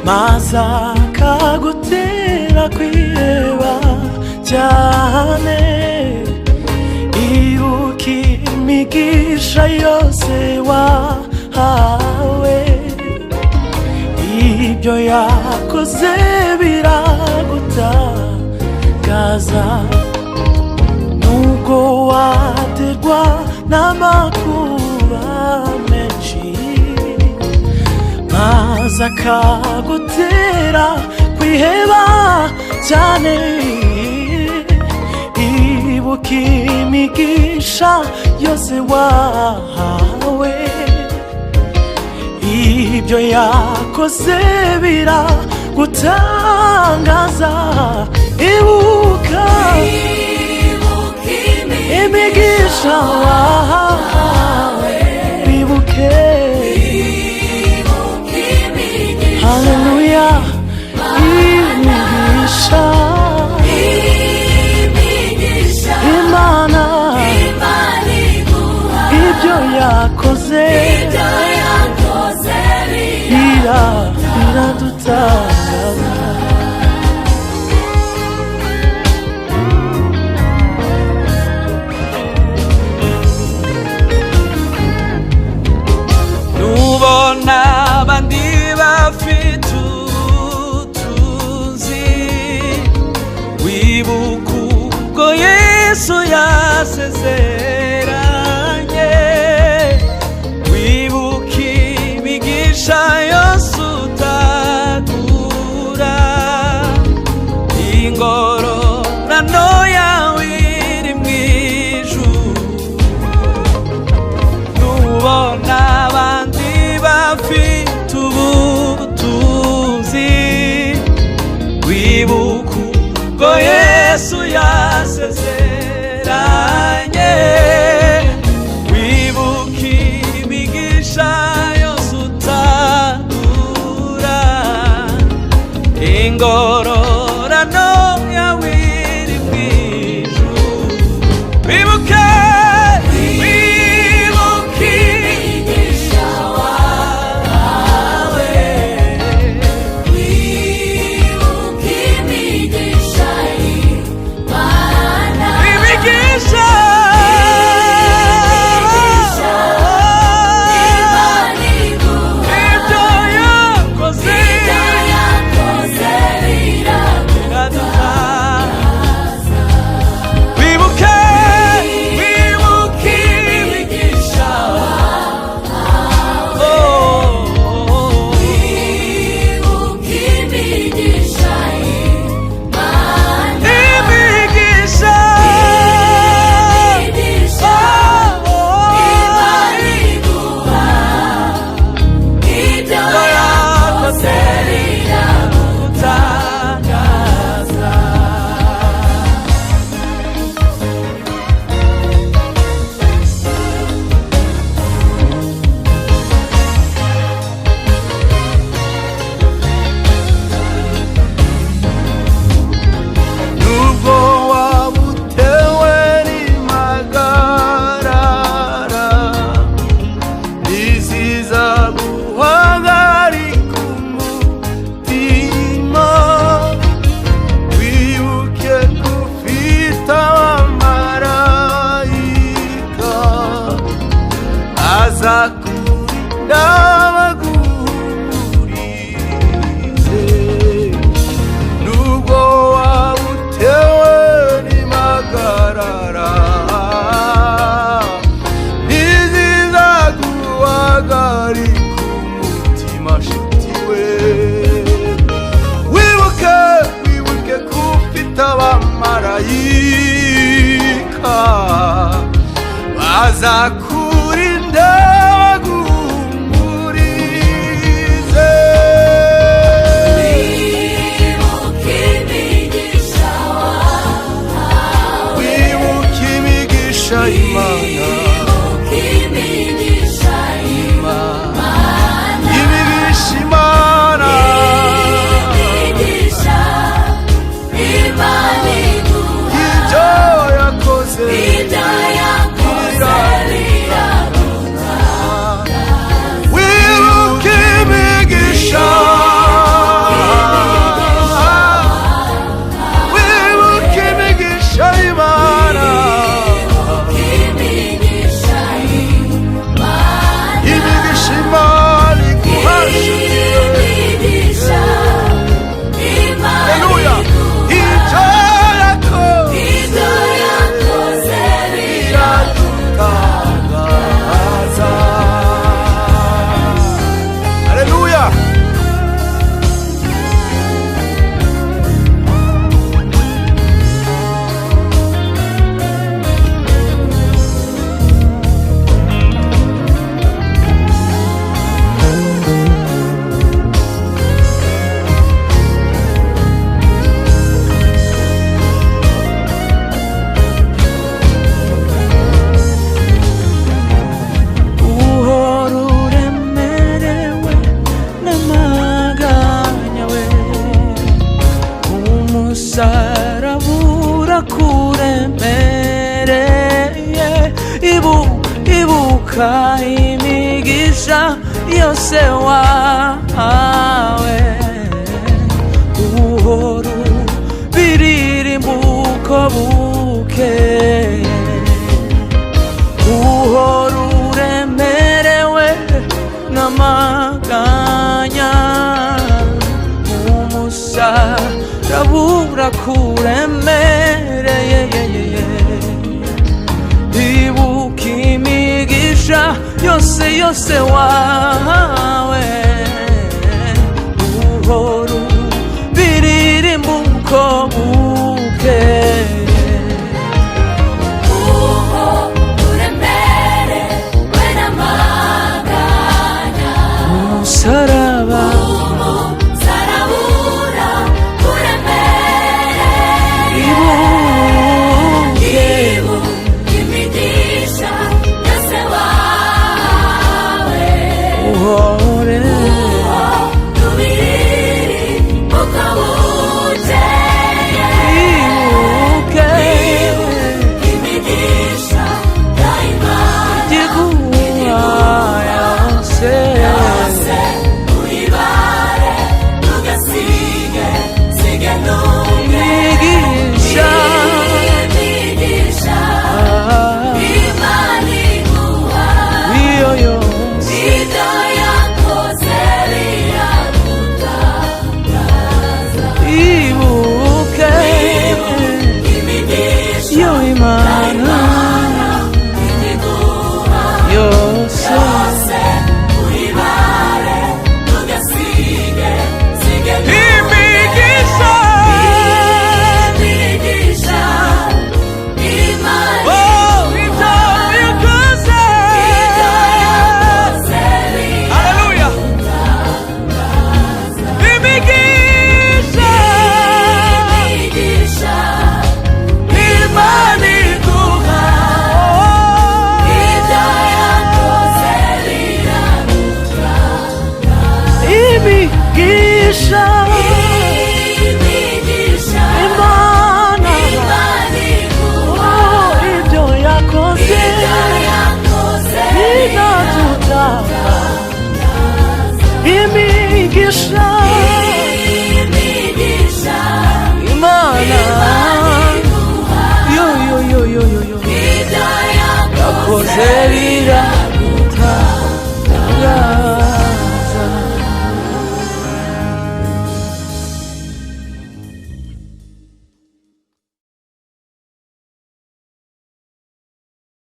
maze akagutera kwiheba cyane. Ibuka imigisha yose wahawe, ibyo yakoze biragutangaza. Nubwo waterwa n'amakuba menshi, maze akagutera kwiheba cyane. Ibuka imigisha yose wahawe, ibyo yakoze biragutangaza. Ibuka imigisha wahawe, wibuke. Haleluya, imigisha Imana ibyo yakoze biradutangaza. Nubona abandi bafite ubutunzi, wibuka ubwo Yesu yasezeranye. Wibuka imigisha yose utagura, ingororano yawe iri mu ijuru. Nubona abandi bafite ubutunzi, wibuka ubwo Yesu yasezeranye. Wibuka imigisha yose utagura, ingororano yawe iri mu ijuru. Wibuke azakurinda abaguhumurize. Nubwo waba utewe n'impagarara, ntizizaguhagarika umutima nshuti we. Wibuke ko ufite abamarayika bazakurinda baguhumurize. Wibuka imigisha wahawe, yakoze wibuke imigisha wibuke imigisha y'Imana imigisha Imana iguhashije haleluya ibyo yakoze biradutangaza haleluya sarabura kuremereye ibuka imigisha yose wahawe uhora biririmba uko bukeye uhora uremerewe n'amaganya rabura kuremereye ibuka imigisha yose wahawe